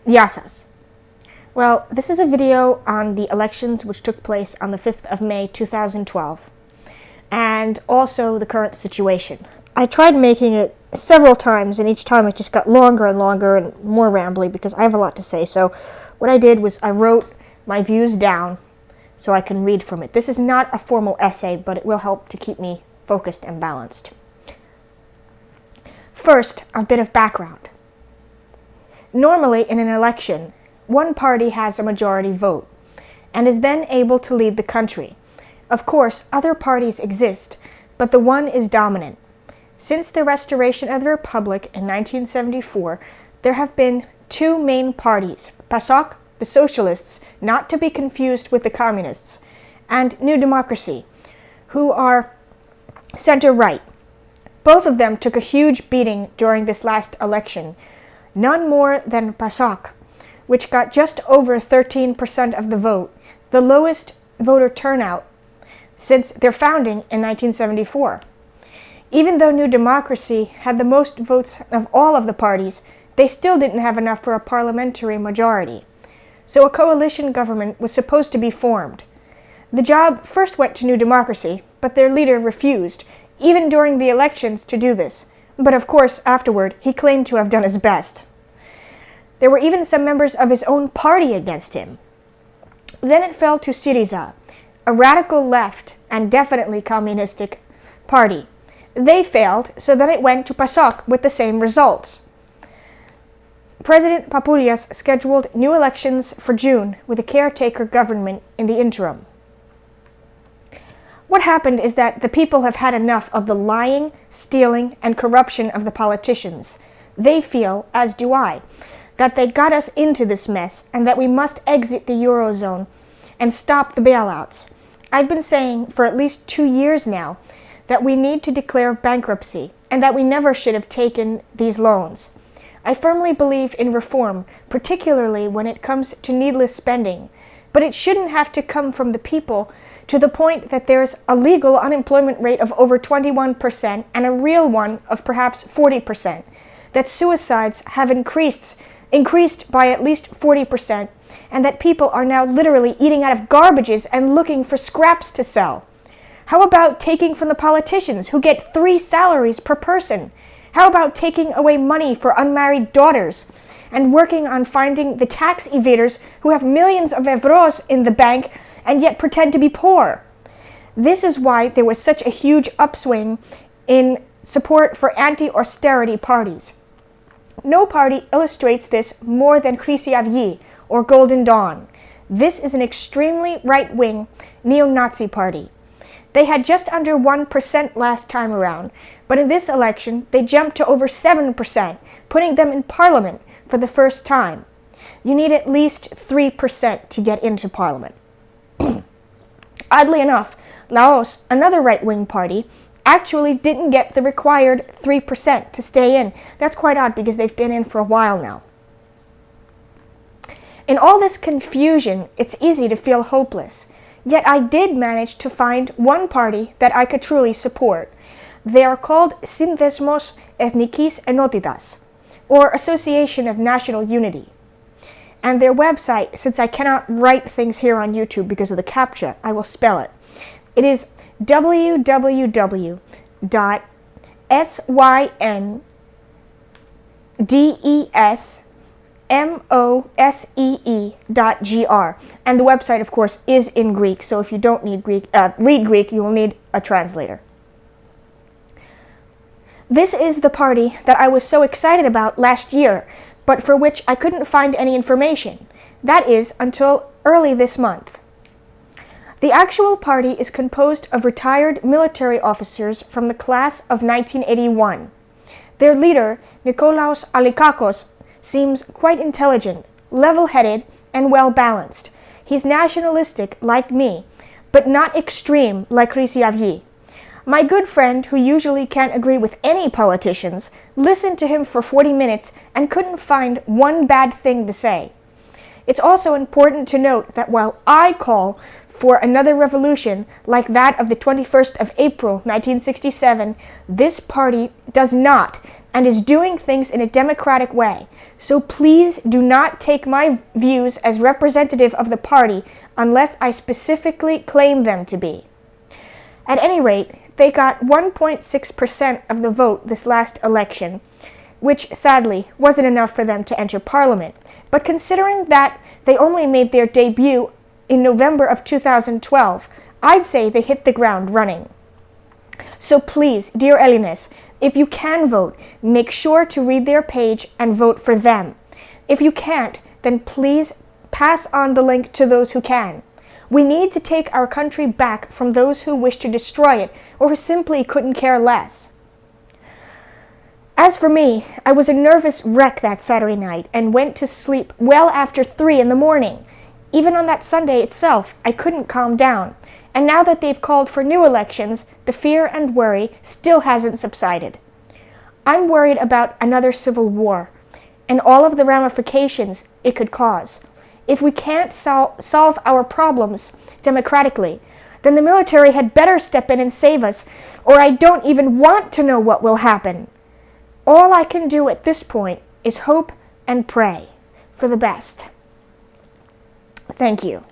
Yasas. Well, this is a video on the elections which took place on the 5th of May 2012, and also the current situation. I tried making it several times, and each time it just got longer and longer and more rambly because I have a lot to say. So what I did was I wrote my views down so I can read from it. This is not a formal essay, but it will help to keep me focused and balanced. First, a bit of background. Normally, in an election, one party has a majority vote and is then able to lead the country. Of course, other parties exist, but the one is dominant. Since the restoration of the Republic in 1974, there have been two main parties, PASOK, the Socialists, not to be confused with the Communists, and New Democracy, who are center-right. Both of them took a huge beating during this last election, none more than PASOK, which got just over 13% of the vote, the lowest voter turnout since their founding in 1974. Even though New Democracy had the most votes of all of the parties, they still didn't have enough for a parliamentary majority. So a coalition government was supposed to be formed. The job first went to New Democracy, but their leader refused, even during the elections, to do this. But of course, afterward, he claimed to have done his best. There were even some members of his own party against him. Then it fell to Syriza, a radical left and definitely communistic party. They failed, so then it went to PASOK with the same results. President Papullas scheduled new elections for June with a caretaker government in the interim. What happened is that the people have had enough of the lying, stealing, and corruption of the politicians. They feel, as do I, that they got us into this mess and that we must exit the Eurozone and stop the bailouts. I've been saying for at least 2 years now that we need to declare bankruptcy and that we never should have taken these loans. I firmly believe in reform, particularly when it comes to needless spending, but it shouldn't have to come from the people to the point that there's a legal unemployment rate of over 21% and a real one of perhaps 40%, that suicides have increased by at least 40%, and that people are now literally eating out of garbages and looking for scraps to sell. How about taking from the politicians who get 3 salaries per person? How about taking away money for unmarried daughters and working on finding the tax evaders who have millions of euros in the bank and yet pretend to be poor? This is why there was such a huge upswing in support for anti-austerity parties. No party illustrates this more than Christiavyi or Golden Dawn. This is an extremely right-wing neo-Nazi party. They had just under 1% last time around, but in this election they jumped to over 7%, putting them in parliament for the first time. You need at least 3% to get into parliament. Oddly enough, Laos, another right-wing party, actually didn't get the required 3% to stay in. That's quite odd because they've been in for a while now. In all this confusion, it's easy to feel hopeless. Yet I did manage to find one party that I could truly support. They are called Synthesmos Ethnikis Enotitas, or Association of National Unity. And their website, since I cannot write things here on YouTube because of the CAPTCHA, I will spell it. It is www.syndesmosee.gr, and the website, of course, is in Greek, so if you don't need read Greek, you will need a translator. This is the party that I was so excited about last year, but for which I couldn't find any information. That is, until early this month. The actual party is composed of retired military officers from the class of 1981. Their leader, Nikolaos Alikakos, seems quite intelligent, level-headed, and well-balanced. He's nationalistic like me, but not extreme like Christiavyi. My good friend, who usually can't agree with any politicians, listened to him for 40 minutes and couldn't find one bad thing to say. It's also important to note that while I call for another revolution like that of the 21st of April, 1967, this party does not and is doing things in a democratic way. So please do not take my views as representative of the party unless I specifically claim them to be. At any rate, they got 1.6% of the vote this last election, which sadly wasn't enough for them to enter Parliament. But considering that they only made their debut in November of 2012, I'd say they hit the ground running. So please, dear Elines, if you can vote, make sure to read their page and vote for them. If you can't, then please pass on the link to those who can. We need to take our country back from those who wish to destroy it or who simply couldn't care less. As for me, I was a nervous wreck that Saturday night and went to sleep well after 3 in the morning. Even on that Sunday itself, I couldn't calm down. And now that they've called for new elections, the fear and worry still hasn't subsided. I'm worried about another civil war and all of the ramifications it could cause. If we can't solve our problems democratically, then the military had better step in and save us, or I don't even want to know what will happen. All I can do at this point is hope and pray for the best. Thank you.